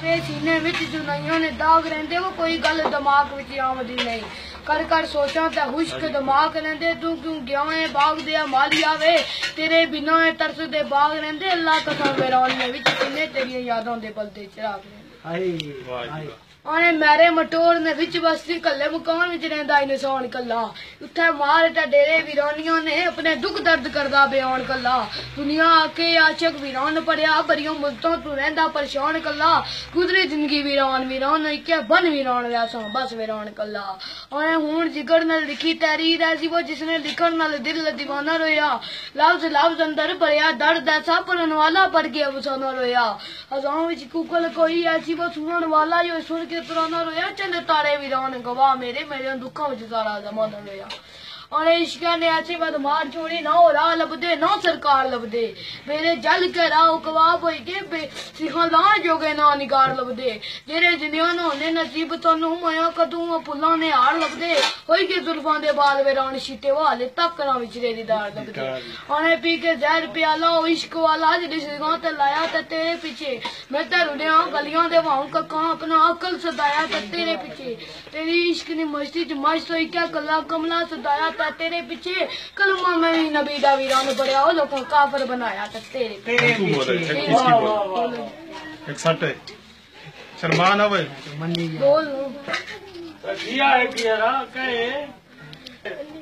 ते सीने विच जुनाइयां ने दाग रहिंदे वो कोई गल दिमाग विच आमदी नहीं कर कर सोचा ते हुश्क दिमाग रहिंदे तू क्यों गया है बाग दे माली आवे तेरे बिना तरस दे बाग रहिंदे अल्लाह कसम वीरानियां विच किन्ने तेरियां यादां दे बलदे चिराग हाय आने मेरे मटोर ने विच बस्ती कल्ले मकान विच रहिंदा इंसान कल्ला उत्थे मार ते डेरे वीरानियां ने अपने दुख दर्द करदा बयान कल्ला दुनिया आके आशिक वीरान पड़िया बड़ियों मुल्तों तू रहिंदा परेशान कल्ला गुजरी जिंदगी वीरान वीरान इक्के बन वीरान वैसा बस वीरान कल्ला आने हुण जिगर नाल लिखी तहरीर ऐसी वो जिसने लिखण नाल दिल दीवाना रोया लफ्ज लफ्ज अंदर भरिया दर्द ऐसा पढ़न वाला पढ़ के अफसाना रोया हजारों विच कुकल कोई ऐसी वो सुनन वाला जो सुन के पुराना रोया चले तारे वीरान गवाह मेरे मेरे दुखों में सारा जमाना रोया और इश्का ने ऐसे बद मार छोड़ी ना हो राह लभदे ना सरकार लभदे मेरे जल के राह कवाब होई के सिखा लां जोगे ना निगार लभदे जेरे जिंदियां होने नसीब तनु माया कदू फुल्लां ने हार लभदे होई के जुल्फां दे बाल वीरान शीटे वाले तक ना विचरे दीदार लभदे आने पी के जहर प्याला इश्क वाला जिस सिखा ते लाया ते तेरे पीछे मैं ते रुड़िया गलियां दे वाहूं कक्का अपना अकल सदाया ते तेरे पीछे तेरी इश्क नी मस्ती च मस्त होई क्या कला कमला सदाया तेरे पीछे कलमा में भी नबी दा वीरान पढ़िया लोगों काफर बनाया तेरे सलमान है बोल किया है किया कहे